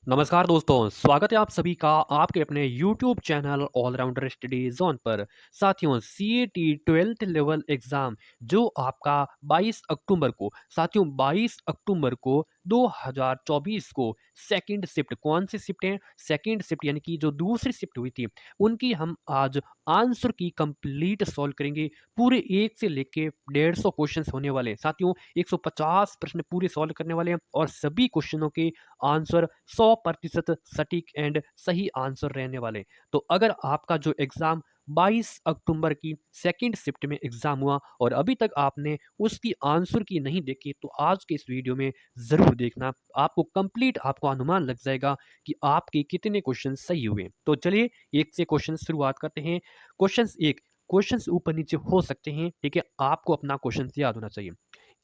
नमस्कार दोस्तों, स्वागत है आप सभी का आपके अपने YouTube channel Allrounder Study Zone पर। साथियों, सीईटी 12th लेवल एग्ज़ाम जो आपका 22 अक्टूबर को 2024 को सेकंड शिफ्ट, कौन सी शिफ्ट है? सेकंड शिफ्ट यानी कि जो दूसरी शिफ्ट हुई थी, उनकी हम आज आंसर की कंप्लीट सॉल्व करेंगे। पूरे 1 से लेके 150 क्वेश्चंस होने वाले हैं। साथियों, 150 प्रश्न पूरे सॉल्व करने वाले हैं और सभी क्वेश्चनों के आंसर 100% सटीक एंड सही आंसर रहने वाले। तो अगर आपका जो एग्जाम 22 अक्टूबर की सेकंड शिफ्ट में एग्जाम हुआ और अभी तक आपने उसकी आंसर की नहीं देखी, तो आज के इस वीडियो में जरूर देखना। आपको कंप्लीट आपको अनुमान लग जाएगा कि आपके कितने क्वेश्चन सही हुए। तो चलिए एक से क्वेश्चन शुरुआत करते हैं। क्वेश्चन एक, क्वेश्चन ऊपर नीचे हो सकते हैं, ठीक है, आपको अपना क्वेश्चन याद होना चाहिए।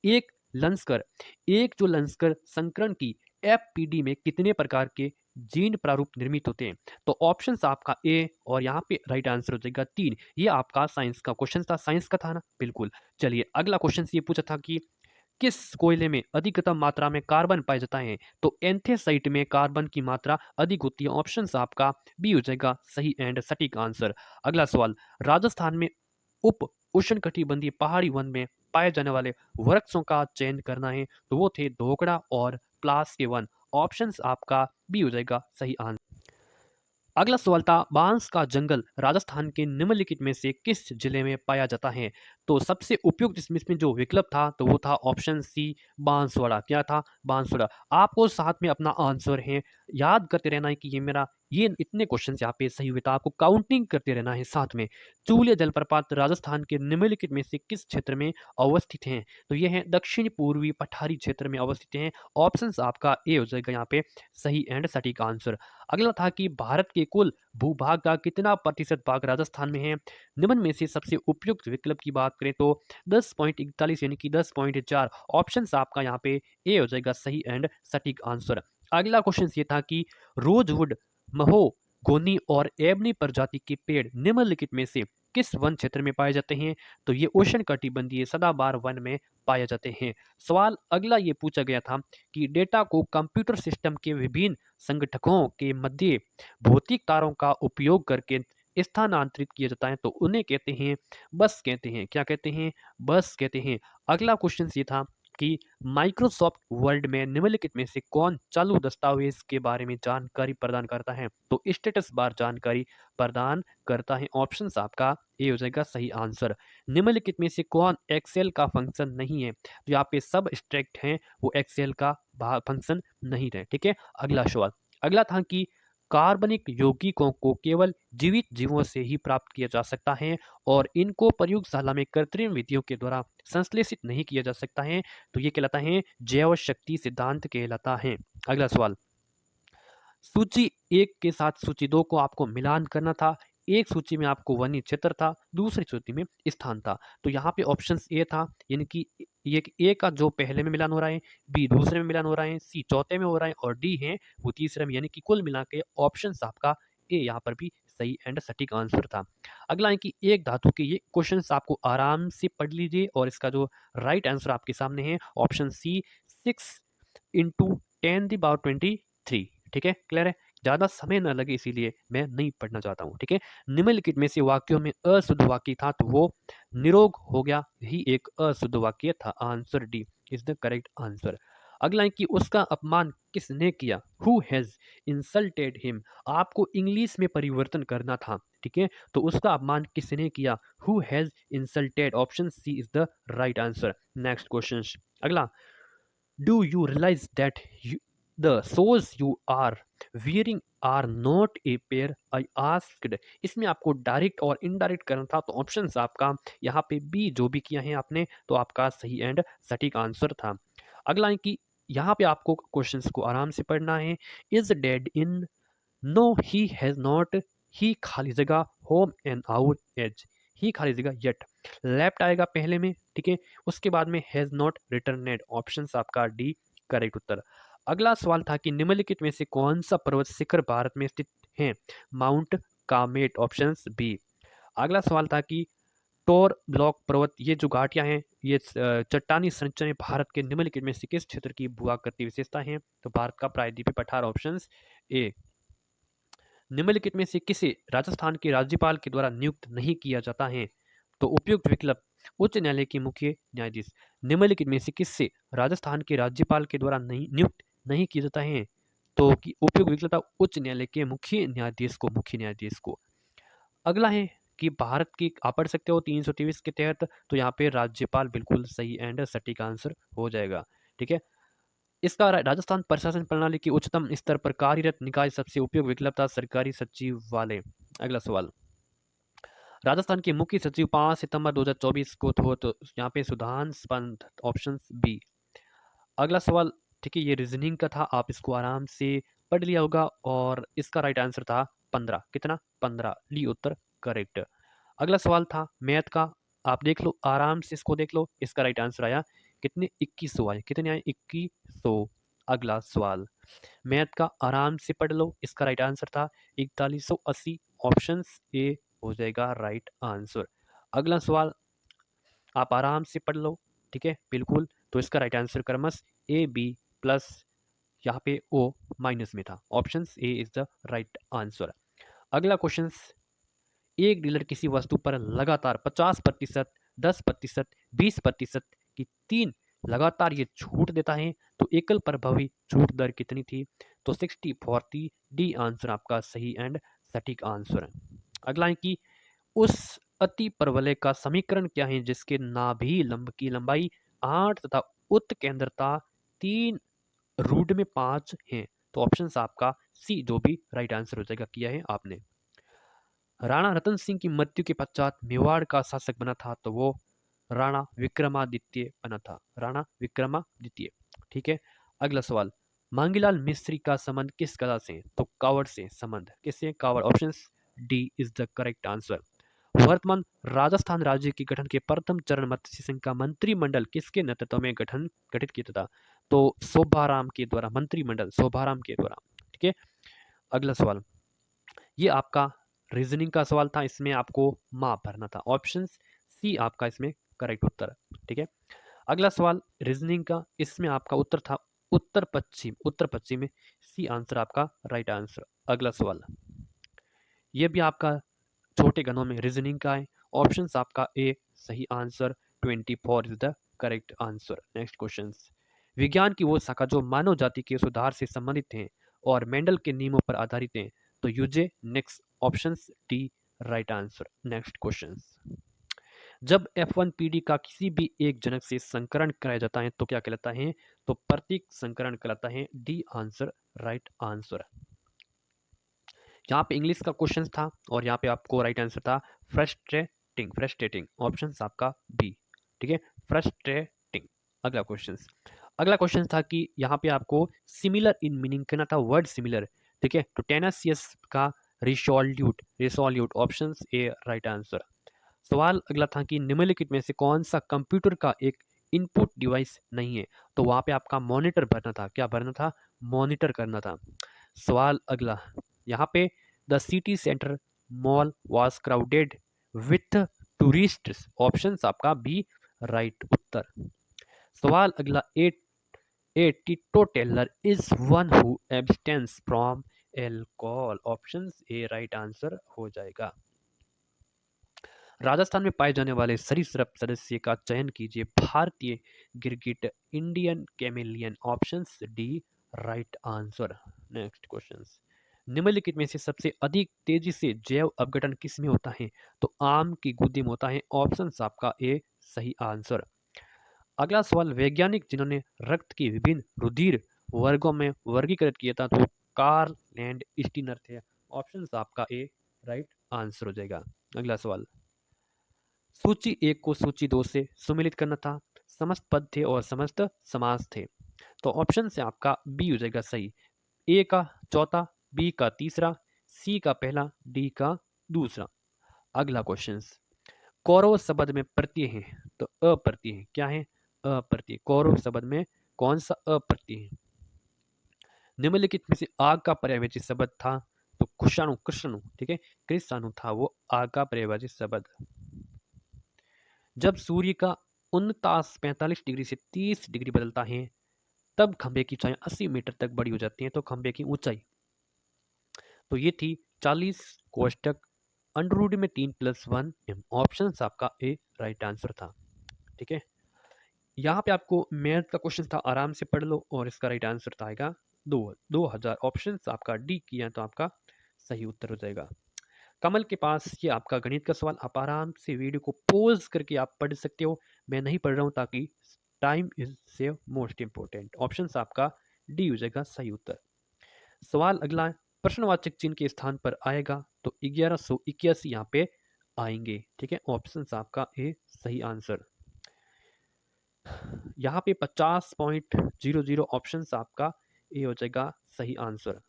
एक लंस्कर, एक जो लंस्कर संकरण की एफपीडी में कितने प्रकार के जीन प्रारूप निर्मित होते हैं? तो ऑप्शंस आपका ए और यहाँ पे राइट आंसर हो जाएगा 3। ये आपका साइंस का क्वेश्चन था, साइंस का था ना, बिल्कुल। चलिए अगला क्वेश्चन ये पूछा था कि किस कोयले में अधिकतम मात्रा में कार्बन पाया जाता है? तो एंथेसाइट में कार्बन की मात्रा अधिक होती है। ऑप्शंस आपका बी हो जाएगा सही एंड सटीक आंसर। अगला सवाल, राजस्थान में उप उष्णकटिबंधीय पहाड़ी वन में पाए जाने वाले वृक्षों का चयन करना है, तो वो थे धोकड़ा और प्लास के वन। ऑप्शंस आपका बी हो जाएगा सही आंसर। अगला सवाल था, बांस का जंगल राजस्थान के निम्नलिखित में से किस जिले में पाया जाता है? तो सबसे उपयुक्त इसमें जो विकल्प था तो वो था ऑप्शन सी, बांसवाड़ा। क्या था? बांसवाड़ा। आपको साथ में अपना आंसर है याद करते रहना है कि ये इतने क्वेश्चन यहाँ पे सही हुए, तो आपको काउंटिंग करते रहना है साथ में। चूलिया जलप्रपात राजस्थान के निम्नलिखित में से किस क्षेत्र में अवस्थित हैं? तो ये है दक्षिण पूर्वी पठारी क्षेत्र में अवस्थित हैं। ऑप्शन आपका ए हो जाएगा यहाँ पे सही एंड सटीक आंसर। अगला था कि भारत के कुल भूभाग का कितना प्रतिशत भाग राजस्थान में है? निम्न में से सबसे उपयुक्त विकल्प की बात करें तो 10.41 यानी कि 10.4। ऑप्शन आपका यहाँ पे ए हो जाएगा सही एंड सटीक आंसर। अगला क्वेश्चन ये था कि रोजवुड, महो, गोनी और एबनी प्रजाति के पेड़ निम्नलिखित में से किस वन क्षेत्र में पाए जाते हैं? तो ये उष्णकटिबंधीय सदाबहार वन में पाए जाते हैं। सवाल अगला ये पूछा गया था कि डेटा को कंप्यूटर सिस्टम के विभिन्न संगठकों के मध्य भौतिक तारों का उपयोग करके स्थानांतरित किया जाता है, तो उन्हें कहते हैं बस कहते हैं। क्या कहते हैं? बस कहते हैं। अगला क्वेश्चन ये था कि माइक्रोसॉफ्ट वर्ड में निम्नलिखित में से कौन चालू दस्तावेज के बारे में जानकारी प्रदान करता है? तो स्टेटस बार जानकारी प्रदान करता है। ऑप्शंस आपका ए हो जाएगा सही आंसर। निम्नलिखित में से कौन एक्सेल का फंक्शन नहीं है? तो यहाँ पे सब स्ट्रैक्ट हैं, वो एक्सेल का फंक्शन नहीं रहे, ठीक है। अगला सवाल, अगला था कि कार्बनिक यौगिकों को केवल जीवित जीवों से ही प्राप्त किया जा सकता है और इनको प्रयोगशाला में कृत्रिम विधियों के द्वारा संश्लेषित नहीं किया जा सकता है, तो ये कहलाता है जैव शक्ति सिद्धांत कहलाता है। अगला सवाल, सूची एक के साथ सूची दो को आपको मिलान करना था। एक सूची में आपको वन्य क्षेत्र था, दूसरी सूची में स्थान था। तो यहाँ पे ऑप्शन ए था, यानी कि ये ए का जो पहले में मिलान हो रहा है, बी दूसरे में मिलान हो रहा है, सी चौथे में हो रहा है और डी है वो तीसरे में, यानी कि कुल मिला के ऑप्शन आपका ए यहाँ पर भी सही एंड सटीक आंसर था। अगला है कि एक धातु के, ये क्वेश्चन आपको आराम से पढ़ लीजिए और इसका जो राइट आंसर आपके सामने है ऑप्शन सी, 6 × 10⁻23। ठीक है, क्लियर है? ज़्यादा समय ना लगे इसीलिए मैं नहीं पढ़ना चाहता हूँ, ठीक है। निम्नलिखित में से वाक्यों में अशुद्ध वाक्य था, तो वो निरोग हो गया, यही एक अशुद्ध वाक्य था। Answer D is the correct answer. अगला है कि उसका अपमान किसने किया? Who has insulted him. आपको इंग्लिश में परिवर्तन करना था, ठीक है, तो उसका अपमान किसने किया? Who has insulted. Option C is the right answer. Next question, अगला, do you realise that the shoes you are wearing are not a pair I asked। इसमें आपको डायरेक्ट और इनडायरेक्ट करना था, तो ऑप्शंस आपका यहाँ पे बी जो भी किया है आपने, तो आपका सही एंड सटीक आंसर था। अगला है कि यहाँ पे आपको क्वेश्चंस को आराम से पढ़ना है। Is dead in, no he has not, he खाली जगह, home and out age, he खाली जगह येट। लेफ्ट आएगा पहले में, ठीक है, उसके बाद में हैज नॉट रिटर्नेड। ऑप्शंस आपका डी करेक्ट उत्तर। अगला सवाल था कि निम्नलिखित में से कौन सा पर्वत शिखर भारत में स्थित है? माउंट कामेट। Options B. अगला सवाल था कि टोर ब्लॉक पर्वत, ये जो घाटियां हैं, ये चट्टानी संरचनाएं भारत के निम्नलिखित में से किस क्षेत्र की भू आकृति विशेषता हैं? तो भारत का प्रायद्वीपीय पठार, ऑप्शन ए। निम्नलिखित में से किसे राजस्थान के राज्यपाल के द्वारा नियुक्त नहीं किया जाता है? तो उपयुक्त विकल्प उच्च न्यायालय के मुख्य न्यायाधीश। निम्नलिखित में से किससे राजस्थान के राज्यपाल के द्वारा नियुक्त नहीं किया जाता है? तो कि उपयुक्त विकल्प था उच्च न्यायालय के मुख्य न्यायाधीश को। अगला है कि भारत की आप पढ़ सकते हो 323 के तहत, तो यहाँ पे राज्यपाल बिल्कुल सही एंड सटीक आंसर हो जाएगा। ठीक है, इसका राजस्थान प्रशासन प्रणाली के उच्चतम स्तर पर कार्यरत निकाय सबसे उपयुक्त विकल्प था सरकारी सचिवालय। अगला सवाल, राजस्थान के मुख्य सचिव 5 सितंबर 2024 को तो यहाँ पे सुधांश पंत, ऑप्शन बी। अगला सवाल, ठीक है, ये रीजनिंग का था, आप इसको आराम से पढ़ लिया होगा और इसका राइट आंसर था 15। कितना? 15 ली उत्तर करेक्ट। अगला सवाल था मैथ का, आप देख लो आराम से, इसको देख लो, इसका राइट आंसर आया कितने? 2100 आए। कितने आए? 2100। अगला सवाल मैथ का आराम से पढ़ लो, इसका राइट आंसर था 4180, ऑप्शन ए हो जाएगा राइट आंसर। अगला सवाल आप आराम से पढ़ लो, ठीक है बिल्कुल, तो इसका राइट आंसर क्रमश ए बी प्लस यहाँ पे ओ माइनस में था, option A is the right answer. अगला क्वेश्चन, एक डीलर किसी वस्तु पर लगातार 50%, 10%, 20% की 3 लगातार ये छूट देता है, तो एकल प्रभावी छूट दर कितनी थी? तो 60/40 डी आंसर आपका सही एंड सटीक आंसर है। अगला है कि उस अति परवलय का समीकरण क्या है जिसके नाभि लंब की लंबाई 8 तथा उत्केंद्रता 3 रूट में 5 है? तो ऑप्शन आपका सी जो भी राइट आंसर हो जाएगा, किया है आपने। राणा रतन सिंह की मृत्यु के पश्चात मेवाड़ का शासक बना था, तो वो राणा विक्रमादित्य बना था, राणा विक्रमादित्य। ठीक है, अगला सवाल, मांगीलाल मिस्त्री का संबंध किस कला से? तो कावड़ से संबंध, किससे? कावड़, option D is the correct answer. वर्तमान राजस्थान राज्य के गठन के प्रथम चरण मत्स्य संघ का मंत्रिमंडल किसके नेतृत्व में गठित किया था? तो शोभाराम के द्वारा, मंत्रिमंडल शोभाराम के द्वारा। ठीक है, अगला सवाल, ये आपका रीजनिंग का सवाल था, इसमें आपको माप भरना था, ऑप्शन सी आपका इसमें करेक्ट उत्तर। ठीक है, अगला सवाल रीजनिंग का, इसमें आपका उत्तर था उत्तर पश्चिम, उत्तर पश्चिम में सी आंसर आपका राइट आंसर। अगला सवाल, ये भी आपका छोटे गणों में रीजनिंग का है, ऑप्शन आपका ए सही answer, 24 is the correct answer. Next question, विज्ञान की वो शाखा जो मानव जाति के सुधार से संबंधित है और मेंडल के नियमों पर आधारित है, तो यूजे next, option D right answer. Next question, जब F1PD का किसी भी एक जनक से संकरण कराया जाता है तो क्या कहलाता है? तो प्रतीक संकरण कहलाता है, डी आंसर राइट आंसर। यहाँ पे इंग्लिश का क्वेश्चन था और यहाँ पे आपको राइट आंसर था फ्रस्ट्रेटिंग, फ्रस्ट्रेटिंग, ऑप्शन आपका बी। ठीक है, फ्रस्ट्रेटिंग। अगला क्वेश्चन, अगला क्वेश्चन था कि यहाँ पे आपको सिमिलर इन मीनिंग कहना था, वर्ड सिमिलर। ठीक है, तो टेनेसियस का रिसोल्यूट, रिसोल्यूट, ऑप्शन ए राइट आंसर। सवाल अगला था कि निम्नलिखित में से कौन सा कंप्यूटर का एक इनपुट डिवाइस नहीं है? तो वहां पे आपका मॉनिटर भरना था, क्या भरना था? मॉनिटर करना था। सवाल अगला, यहाँ पे the city centre mall was crowded with tourists, option आपका बी राइट उत्तर। सवाल अगला, a teetotaller is one who abstains from alcohol, option A right answer हो जाएगा। राजस्थान में पाए जाने वाले सरीसृप सदस्य का चयन कीजिए, भारतीय गिरगिट, Indian chameleon, option D right answer. Next question, निम्नलिखित में से सबसे अधिक तेजी से जैव अपघटन किस में होता है? तो आम की गूदी में होता है, ऑप्शन आपका ए सही आंसर। अगला सवाल, वैज्ञानिक जिन्होंने रक्त की विभिन्न रुधिर वर्गों में वर्गीकृत किया था, तो कार्ल लैंड स्टीनर थे, ऑप्शन आपका ए राइट आंसर हो जाएगा। अगला सवाल, सूची 1 को सूची 2 से सुमिलित करना था, समस्त पद थे और समस्त समास थे, तो ऑप्शन से आपका बी हो जाएगा सही। ए का चौथा, बी का तीसरा, सी का पहला, डी का दूसरा। अगला क्वेश्चन, कौरव शब्द में प्रत्यय है, तो अप्रत्यय है, क्या है? अप्रत्यय। कौरव शब्द में कौन सा अप्रत्यय है? निम्नलिखित में से आग का पर्यायवाची शब्द था, तो कुशाणु, कृष्णु, ठीक है, कृष्णाणु था वो आग का पर्यायवाची शब्द। जब सूर्य का 49-45 डिग्री से 30 डिग्री बदलता है तब खंभे की ऊंचाई 80 मीटर तक बड़ी हो जाती है। तो खंभे की ऊंचाई, तो ये थी 40 कोष्टक अंडर रूट में 3+1 ऑप्शन आपका ए राइट आंसर था। ठीक है, यहाँ पे आपको मैथ का क्वेश्चन था, आराम से पढ़ लो, और इसका राइट आंसर था आएगा 2000। ऑप्शन आपका डी किया तो आपका सही उत्तर हो जाएगा। कमल के पास ये आपका गणित का सवाल, आप आराम से वीडियो को पॉज करके आप पढ़ सकते हो, मैं नहीं पढ़ रहा हूँ ताकि time is save most important. Option आपका डी हो जाएगा सही उत्तर। सवाल अगला है, प्रश्नवाचक चिन्ह के स्थान पर आएगा तो 1181 यहाँ पे आएंगे। ठीक है, ऑप्शन आपका ए सही आंसर। यहाँ पे 50.00 ऑप्शन आपका ए हो जाएगा सही आंसर।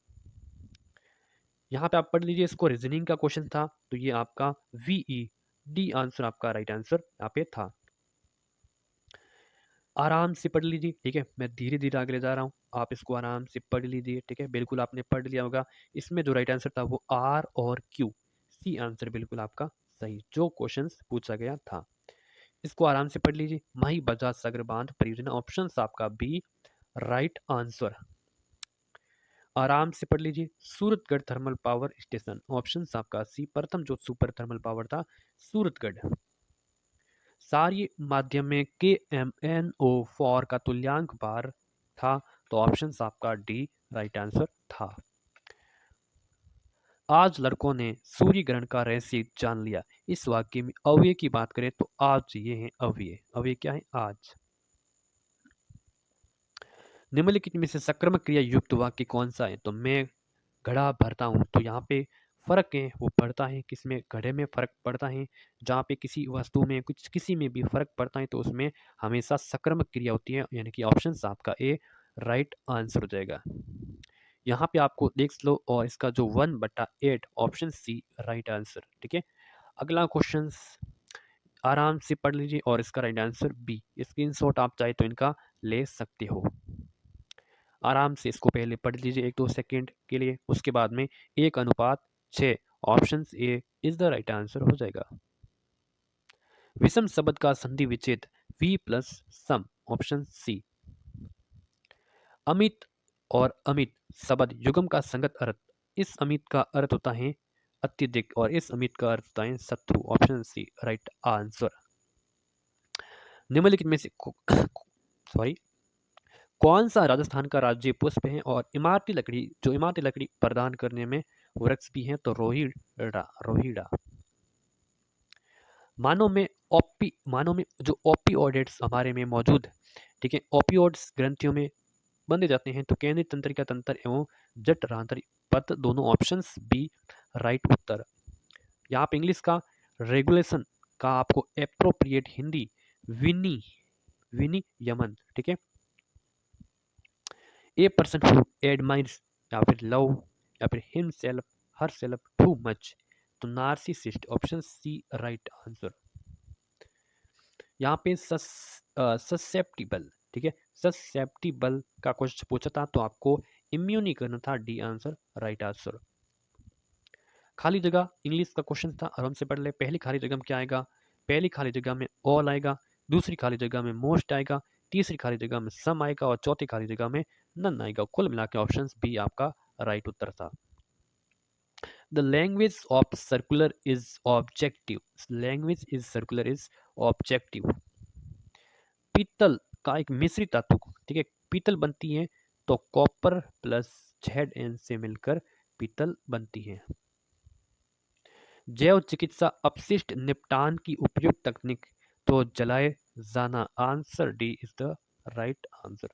यहाँ पे आप पढ़ लीजिए, इसको रीजनिंग का क्वेश्चन था, तो ये आपका वीई डी आंसर आपका राइट आंसर यहाँ पे था। आराम से पढ़ लीजिए। ठीक है, मैं धीरे धीरे आगे ले जा रहा हूँ, आप इसको आराम से पढ़ लीजिए। ठीक है, बिल्कुल आपने पढ़ लिया होगा। इसमें जो राइट आंसर था वो आर और क्यू, सी आंसर बिल्कुल आपका सही, जो क्वेश्चन पूछा गया था। इसको आराम से पढ़ लीजिए। माही बजाज सागर बांध परियोजना, ऑप्शन आपका बी राइट आंसर। आराम से पढ़ लीजिए। Suratgarh thermal power station, option आपका सी, प्रथम जो सुपर थर्मल पावर था सूरतगढ़। सारी माध्यम में के एम एन ओ 4 का तुल्यांक बार था, तो ऑप्शन आपका डी राइट आंसर था। आज लड़कों ने सूर्य ग्रहण का रहस्य जान लिया। इस वाक्य में अव्यय की बात करें तो आज ये है अव्यय। अव्यय क्या है? आज। निम्नलिखित में से सक्रामक क्रिया युक्त वाक्य कौन सा है? तो मैं घड़ा भरता हूँ, तो यहाँ पे फर्क है, वो पड़ता है किसमें? घड़े में फर्क पड़ता है। जहाँ पे किसी वस्तु में कुछ किसी में भी फर्क पड़ता है तो उसमें हमेशा सक्रामक क्रिया होती है, यानी कि ऑप्शन आपका ए राइट आंसर हो जाएगा। यहाँ पे आपको देख लो, और इसका जो 1/8 ऑप्शन सी राइट आंसर। ठीक है, अगला क्वेश्चन आराम से पढ़ लीजिए, और इसका राइट आंसर बी। स्क्रीनशॉट आप चाहे तो इनका ले सकते हो। आराम से इसको पहले पढ़ लीजिए 1-2 सेकेंड के लिए, उसके बाद में 1:6 option A is the right answer हो जाएगा। विषम शब्द का संधि विच्छेद वी प्लस सम, ऑप्शन सी। अमित और अमित शब्द युगम का संगत अर्थ, इस अमित का अर्थ होता है अत्यधिक और इस अमित का अर्थ होता है शत्रु, ऑप्शन सी राइट आंसर। निम्नलिखित में से सॉरी कौन सा राजस्थान का राज्य पुष्प है और इमारती लकड़ी, जो इमारती लकड़ी प्रदान करने में वृक्ष भी है, तो रोहिड़ा। रोहिड़ा। मानव में जो ओपियोइड्स हमारे में मौजूद, ठीक है, ओपियोइड्स ग्रंथियों में बंधे जाते हैं, तो केंद्रीय तंत्रिका तंत्र एवं जठरांतरी पथ, दोनों ऑप्शंस बी राइट उत्तर। यहाँ पे इंग्लिश का रेगुलेशन का आपको एप्रोप्रिएट हिंदी विनियमन। ठीक है, ए पर्सन हु एडमायर्स या फिर लव या फिर himself herself too much, तो narcissist, option C right answer. यहाँ पे ससेप्टिबल, ठीक है, ससेप्टिबल का क्वेश्चन पूछा था तो आपको इम्यूनी करना था, डी आंसर राइट आंसर। खाली जगह इंग्लिश का क्वेश्चन था, आराम से पढ़ ले। पहली खाली जगह में क्या आएगा? पहली खाली जगह में ऑल आएगा, दूसरी खाली जगह में मोस्ट आएगा, तीसरी खाली जगह में सम आएगा और चौथी खाली जगह में नन आएगा। कुल मिला के ऑप्शन बी आपका राइट उत्तर था। The language of circular is objective, language is circular is objective. पीतल का एक मिश्रित धातु, ठीक है, पीतल बनती है तो कॉपर प्लस Zn से मिलकर पीतल बनती है। जैव चिकित्सा अपशिष्ट निपटान की उपयुक्त तकनीक, तो जलाए जाना, answer D is the right answer.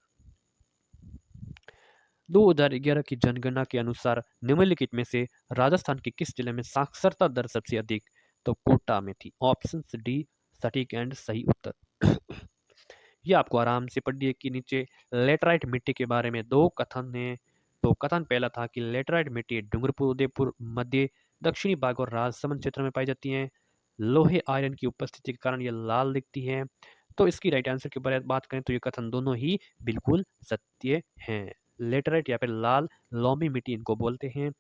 2011 की जनगणना के अनुसार निम्नलिखित में से राजस्थान के किस जिले में साक्षरता दर सबसे अधिक? तो कोटा में थी, ऑप्शन डी सटीक एंड सही उत्तर। ये आपको आराम से पढ़िए कि नीचे लेटराइट मिट्टी के बारे में दो कथन है। तो कथन पहला था कि लेटराइट मिट्टी डूंगरपुर, उदयपुर, मध्य दक्षिणी भाग और राजसमंद क्षेत्र में पाई जाती है। लोहे आयरन की उपस्थिति के कारण यह लाल दिखती है। तो इसकी राइट आंसर के बारे में बात करें तो ये कथन दोनों ही बिल्कुल सत्य हैं। लेटराइट या फिर लाल लोमी मिट्टी इनको बोलते हैं।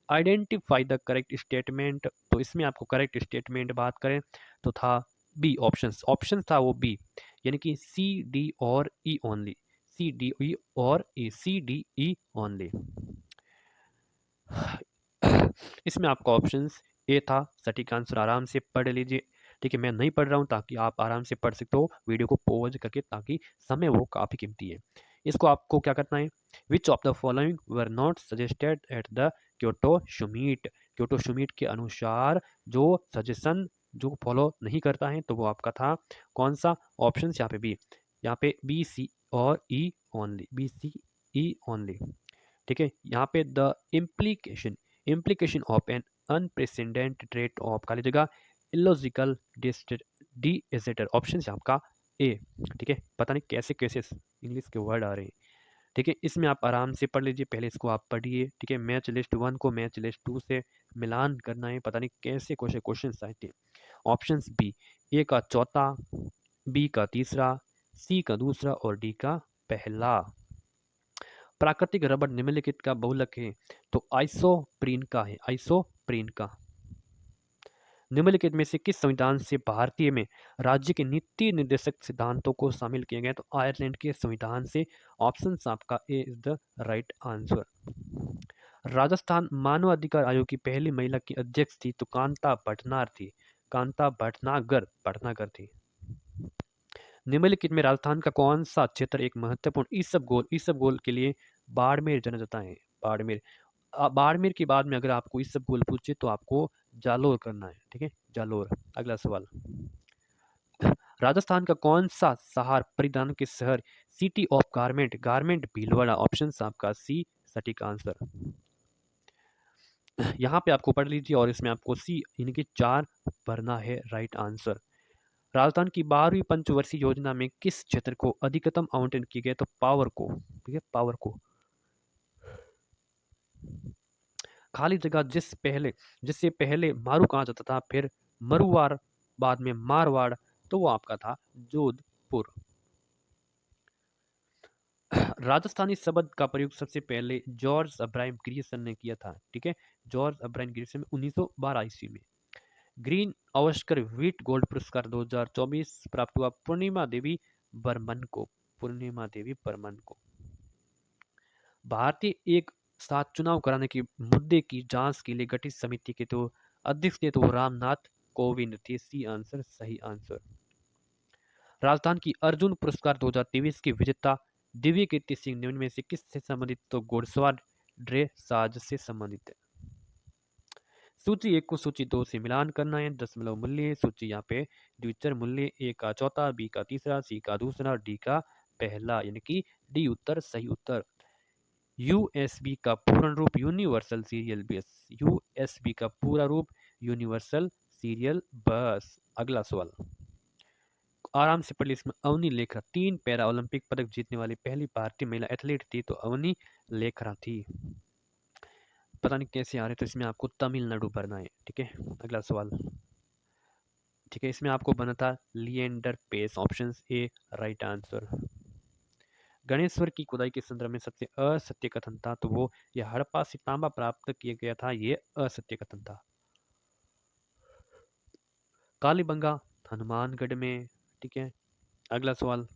आइडेंटिफाई द करेक्ट स्टेटमेंट, तो इसमें आपको करेक्ट स्टेटमेंट बात करें तो था बी ऑप्शन था वो बी, यानी कि सी डी और E only, C D E और ई, सी डी ई ओनली। इसमें आपका ऑप्शंस ए था सटीक आंसर, आराम से पढ़ लीजिए। ठीक है, मैं नहीं पढ़ रहा हूँ ताकि आप आराम से पढ़ सकते हो वीडियो को पॉज करके, ताकि समय वो काफ़ी कीमती है। इसको आपको क्या करना है, which of the following were not suggested at the Kyoto summit, Kyoto summit के अनुसार जो सजेशन जो फॉलो नहीं करता है तो वो आपका था कौन सा ऑप्शन, यहाँ पे बी, यहाँ पे बी सी और E only, B C E only. ठीक है, यहाँ पे the implication, implication of an unprecedented trait of खाली जगह इलॉजिकल डिएसेटर, ऑप्शन है आपका ए। ठीक है, पता नहीं कैसे कैसे इंग्लिश के वर्ड आ रहे हैं। ठीक है, इसमें आप आराम से पढ़ लीजिए, पहले इसको आप पढ़िए। ठीक है, मैच लिस्ट 1 को मैच लिस्ट 2 से मिलान करना है, पता नहीं कैसे कैसे क्वेश्चन आए थे। ऑप्शन बी, ए का चौथा, बी का तीसरा, सी का दूसरा और डी का पहला। प्राकृतिक रबड़ निम्नलिखित का बहुलक है, तो आइसोप्रीन का है, आइसोप्रीन का। निम्नलिखित में से किस संविधान से भारतीय में राज्य के नीति निर्देशक सिद्धांतों को शामिल किया गया, तो आयरलैंड के संविधान से। ऑप्शन आपका A is the right answer. Rajasthan मानव अधिकार आयोग की पहली महिला की अध्यक्ष थी, तो कांता भटनागर थी, कांता भटनागर थी। निम्नलिखित में राजस्थान का कौन सा क्षेत्र एक महत्वपूर्ण ईसबगोल के लिए बाड़मेर जाना जाता है, बाड़मेर। बाड़मेर के बाद में अगर आपको ईसबगोल पूछे तो आपको जालोर करना है। ठीक है, जालोर। अगला सवाल, राजस्थान का कौन सा शहर परिधान के शहर, city of garment, garment Bhilwara, option आपका सी सटीक आंसर। यहाँ पे आपको पढ़ लीजिए और इसमें आपको सी यानी कि 4 भरना है राइट आंसर। राजस्थान की 12वीं पंचवर्षीय योजना में किस क्षेत्र को अधिकतम आवंटन किया गया, तो पावर को। ठीक है, पावर को। खाली जगह जिससे पहले मारू कहा जाता था, फिर मरुवाड़, बाद में मारवाड़, तो वो आपका था जोधपुर। राजस्थानी शब्द का प्रयोग सबसे पहले जॉर्ज अब्राहम ग्रियर्सन ने किया था। ठीक है, जॉर्ज अब्राहम ग्रियर्सन 1912 ईस्वी में। ग्रीन ऑस्कर व्हीट गोल्ड पुरस्कार 2024 प्राप्त हुआ पूर्णिमा देवी बर्मन को, पूर्णिमा देवी बर्मन को। भारतीय एक साथ चुनाव कराने के मुद्दे की जांच के लिए गठित समिति के तो अध्यक्ष थे, तो रामनाथ कोविंद थे, सी आंसर सही आंसर। राजस्थान की अर्जुन पुरस्कार 2023 के विजेता दिव्य कीर्ति सिंह निम्न में से किससे संबंधित, तो घुड़सवार ड्रेसाज से संबंधित है। सूची 1 को सूची 2 से मिलान करना है, दशमलव मूल्य सूची यहाँ पे द्विचर मूल्य, ए का चौथा, बी का तीसरा, सी का दूसरा, डी का पहला, यानी कि डी उत्तर सही उत्तर। यूएसबी का पूर्ण रूप यूनिवर्सल सीरियल बस, यूएसबी का पूरा रूप यूनिवर्सल सीरियल बस। अगला सवाल, आराम से पढ़ ली। इसमें अवनी लेखरा 3 पैरा ओलंपिक पदक जीतने वाली पहली भारतीय महिला एथलीट थी, तो अवनी लेखरा थी। पता नहीं कैसे आ रहे, तो इसमें आपको तमिलनाडु भरना है। ठीक है, अगला सवाल। ठीक है, इसमें आपको बना था Leander Paes, option A right answer. Ganeshwar की खुदाई के संदर्भ में सबसे असत्य कथन था, तो वो ये हड़प्पा से तांबा प्राप्त किया गया था, ये असत्य कथन था। कालीबंगा हनुमानगढ़ में। ठीक है, अगला सवाल।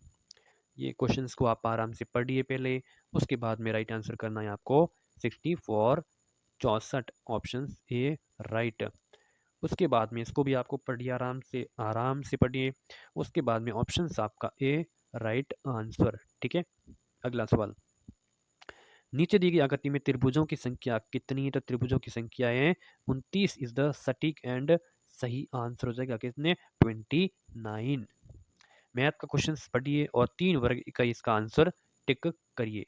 ये क्वेश्चंस को आप आराम से पढ़िए पहले, उसके बाद में राइट आंसर करना है आपको 64 64, ऑप्शन ए राइट। उसके बाद में इसको भी आपको पढ़िए आराम से पढ़िए, उसके बाद में ऑप्शन आपका ए राइट आंसर। ठीक है, अगला सवाल। नीचे दी गई आकृति में त्रिभुजों की संख्या कितनी है, तो त्रिभुजों की संख्या है 29 इज द सटीक एंड सही आंसर हो जाएगा कितने, 29। मैथ का क्वेश्चन पढ़िए और 3 वर्ग इकाई इसका आंसर टिक करिए।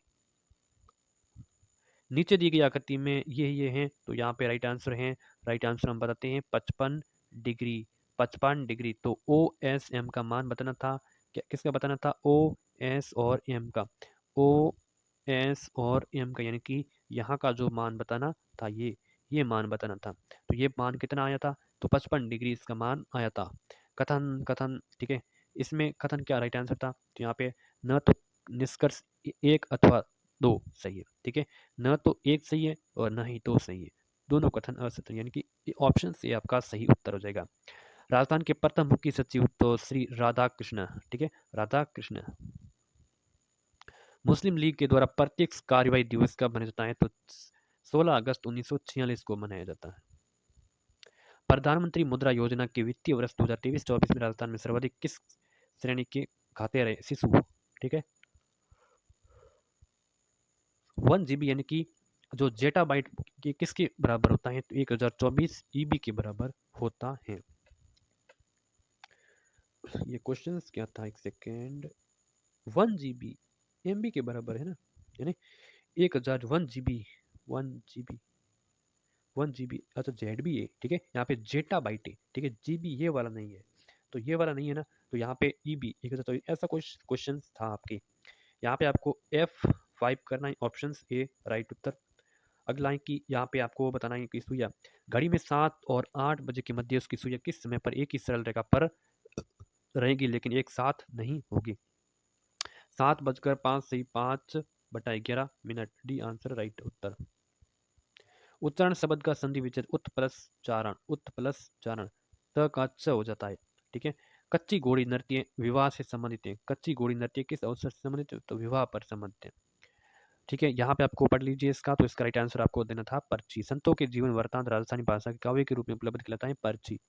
नीचे दी गई आकृति में ये हैं, तो यहाँ पे राइट आंसर है। राइट आंसर हम बताते हैं 55 डिग्री, 55 डिग्री। तो ओ एस एम का मान बताना था, क्या किसका बताना था, ओ एस और एम का, ओ एस और एम का, यानी कि यहाँ का जो मान बताना था ये मान बताना था। तो ये मान कितना आया था, तो 55 डिग्री इसका मान आया था। कथन कथन ठीक है, इसमें कथन क्या राइट आंसर था, तो यहाँ पे न तो निष्कर्ष 1 अथवा 2 सही है। ठीक है, न तो 1 सही है और न ही 2 सही है, दोनों कथन असत्य, यानी कि ऑप्शन से आपका सही उत्तर हो जाएगा। राजस्थान के प्रथम मुख्य सचिव तो श्री राधा कृष्ण, ठीक है, राधा कृष्ण। मुस्लिम लीग के द्वारा प्रत्यक्ष कार्यवाही दिवस कब मनाया जाता है? तो 16 अगस्त 1946 को मनाया जाता है। प्रधानमंत्री मुद्रा योजना के वित्तीय वर्ष 2023-24 में राजस्थान में सर्वाधिक किस श्रेणी के खाते रहे शिशु, ठीक है। 1 GB यानी कि जो जेटा बाइट के किसके बराबर होता है? तो 1024 EB के बराबर होता है। ये क्वेश्चन क्या था, एक सेकेंड। 1 GB MB के बराबर है ना, यानी 1001 GB, 1 GB, 1 GB, अच्छा ZB है, ठीक है। यहाँ पे जेटा बाइट है, ठीक है, GB ये वाला नहीं है, तो ये वाला नहीं है ना, तो यहाँ पे EB 1024, ऐसा कुछ क्वेश्चन था आपके। यहाँ पे आपको F5 करना है, ऑप्शन ए राइट उत्तर। अगला है कि यहाँ पे आपको बताना है कि सुइया घड़ी में 7 और 8 बजे के मध्य उसकी सुइया किस समय पर एक ही सरल रेखा पर रहेगी लेकिन एक साथ नहीं होगी? 7:05 डी आंसर राइट उत्तर। उच्चारण शब्द का संधि विच्छेद उत प्लस चारण, उत प्लस चारण, त का च हो जाता है, ठीक है। कच्ची घोड़ी नृत्य विवाह से संबंधित है। कच्ची घोड़ी नृत्य किस अवसर से संबंधित है? तो विवाह पर संबंधित है, ठीक है। यहाँ पे आपको पढ़ लीजिए इसका, तो इसका राइट आंसर आपको देना था पर्ची। संतों के जीवन वृत्तांत राजस्थानी भाषा के काव्य के रूप में उपलब्ध कहलाता है पर्ची।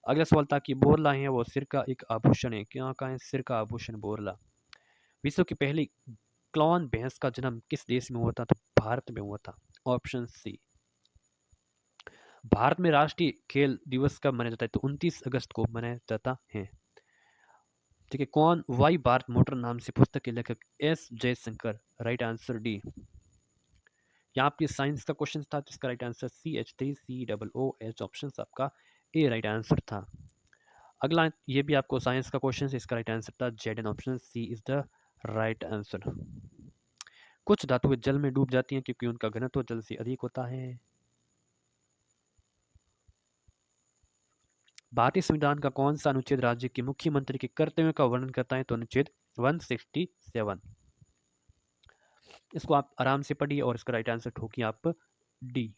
अगला सवाल था कि बोरला है वो सिर का एक आभूषण है, क्या का है? सिर का आभूषण बोरला। विश्व की पहली क्लॉन भैंस का जन्म किस देश में हुआ था? तो भारत में हुआ था, ऑप्शन सी। भारत में राष्ट्रीय खेल दिवस कब मनाया जाता है? तो 29 अगस्त को मनाया जाता है, ठीक है। कौन वाई भारत मोटर नाम से पुस्तक के लेखक? S Jaishankar, right answer D. यहाँ आपकी साइंस का क्वेश्चन था जिसका राइट आंसर CH3COOH, ऑप्शन आपका ए राइट आंसर था। अगला ये भी आपको साइंस का क्वेश्चन है, इसका राइट आंसर था Zn, option C is the right answer. कुछ धातुएं जल में डूब जाती हैं क्योंकि उनका घनत्व जल से अधिक होता है। भारतीय संविधान का कौन सा अनुच्छेद राज्य के मुख्यमंत्री के कर्तव्यों का वर्णन करता है? तो अनुच्छेद 167। इसको आप आराम से पढ़िए और इसका राइट आंसर ठोकिए आप डी।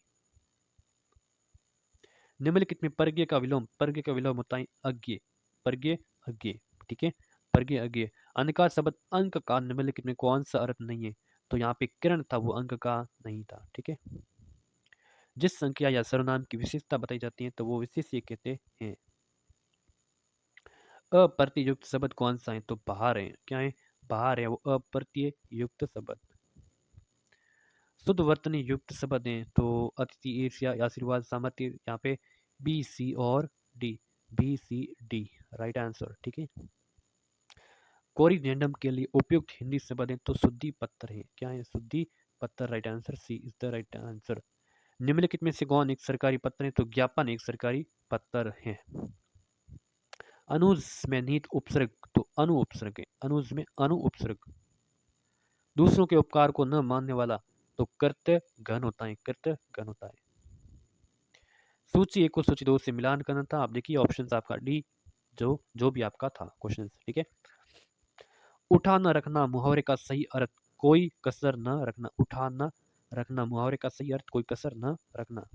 निम्नलिखित में परगे का विलोम होता है अज्ञे, परगे अज्ञे, ठीक है, परगे अज्ञे। अंक का शब्द अंक का निम्नलिखित में कौन सा अर्थ नहीं है? तो यहाँ पे किरण था, वो अंक का नहीं था, ठीक है। जिस संख्या या सर्वनाम की विशेषता बताई जाती है तो वो विशेष्य कहते हैं। अप्रत्यय युक्त शब्द कौन सा है? तो बाहर है, क्या है? बाहर है, वो अप्रत्यय युक्त शब्द। शुद्ध वर्तनी युक्त शब्द हैं तो अतिथि, ईर्ष्या, आशीर्वाद, सामर्थ्य, यहाँ पे बी सी और डी, BCD राइट आंसर, ठीक है। कोरिजेंडम के लिए उपयुक्त हिंदी शब्द है तो शुद्धि पत्र है, क्या है? शुद्धि पत्र, right answer C is the right answer. निम्नलिखित में से कौन एक सरकारी पत्र है? तो ज्ञापन एक सरकारी पत्र है। अनुज में निहित उपसर्ग तो अनु उपसर्ग है, अनुज में अनु उपसर्ग। दूसरों के उपकार को न मानने वाला तो कर्तव्य घन होता है, कर्तव्य घन होता है। सूची 1 को सूची 2 से मिलान करना था, आप देखिए ऑप्शन आपका डी, जो जो भी आपका था क्वेश्चन, ठीक है। उठा न रखना मुहावरे का सही अर्थ कोई कसर न रखना, उठा न रखना मुहावरे का सही अर्थ कोई कसर न रखना।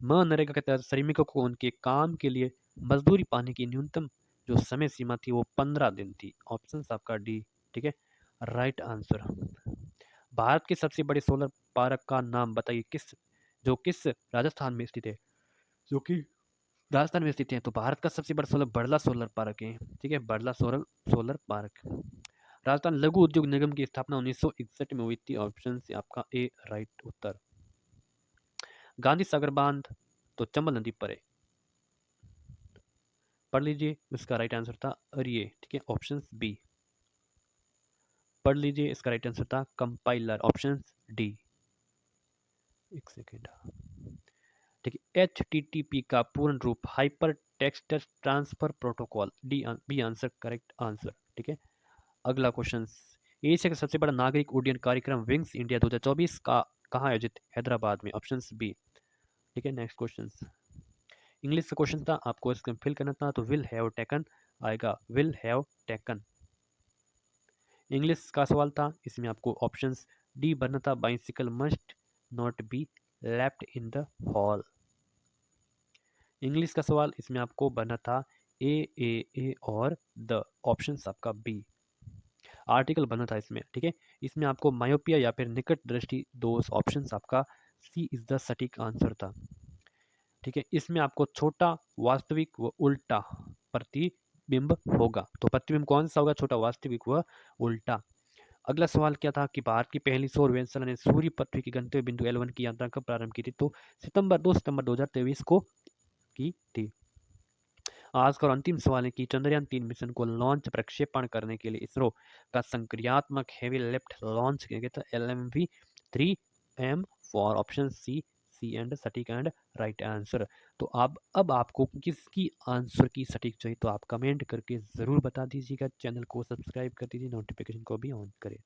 मनरेगा के तहत श्रमिकों को उनके काम के लिए मजदूरी पाने की न्यूनतम जो समय सीमा थी वो 15 दिन थी, ऑप्शन आपका डी, ठीक है, राइट आंसर। भारत के सबसे बड़े सोलर पार्क का नाम बताइए, किस राजस्थान में स्थित है? जो कि राजस्थान में स्थित है, तो भारत का सबसे बड़ा बड़ला सोलर पार्क है, ठीक है, Bhadla solar solar park. Rajasthan लघु उद्योग निगम की स्थापना 1961 में हुई थी, ऑप्शन से आपका ए राइट उत्तर। गांधी सागर बांध तो चंबल नदी पर है, पढ़ लीजिए, इसका राइट आंसर था अरिये, ठीक है, ऑप्शन बी। पढ़ लीजिए, इसका राइट आंसर था कंपाइलर, ऑप्शन डी। एक सेकेंड, ठीक है, HTTP का पूर्ण रूप hyper text transfer protocol, D B answer correct answer, ठीक है। अगला क्वेश्चन, एशिया का सबसे बड़ा नागरिक उड्डयन कार्यक्रम विंग्स इंडिया 2024 का कहाँ आयोजित? हैदराबाद में, ऑप्शन बी, ठीक है। नेक्स्ट क्वेश्चन, इंग्लिश का क्वेश्चन था, आपको इसको फिल करना था, तो विल हैव टेकन आएगा, विल हैव टेकन। इंग्लिश का सवाल था, इसमें आपको ऑप्शन डी भरना था, bicycle must not be left in the hall. English का सवाल, इसमें आपको बना था ए और द, ऑप्शंस आपका बी। आर्टिकल बना था इसमें, ठीक है। इसमें आपको मायोपिया या फिर निकट दृष्टि दोष, ऑप्शंस आपका सी इज द सटीक आंसर था, ठीक है। इसमें आपको छोटा वास्तविक व उल्टा प्रतिबिंब होगा, तो प्रतिबिंब कौन सा होगा, छोटा वास्तविक व उल्टा। अगला सवाल क्या था कि भारत की पहली सौर वेधशाला ने सूर्य पृथ्वी के गंतव्य बिंदु L1 की यात्रा कब प्रारंभ की थी, तो 2 सितंबर 2023 को की थी। आज का और अंतिम सवाल है कि चंद्रयान 3 मिशन को लॉन्च प्रक्षेपण करने के लिए इसरो का संक्रियात्मक हेवी लिफ्ट लॉन्च किया गया था LMV-3M for option C and सटीक एंड राइट आंसर। तो अब आपको किसकी आंसर की सटीक चाहिए, तो आप कमेंट करके ज़रूर बता दीजिएगा। चैनल को सब्सक्राइब कर दीजिए, नोटिफिकेशन को भी ऑन करें।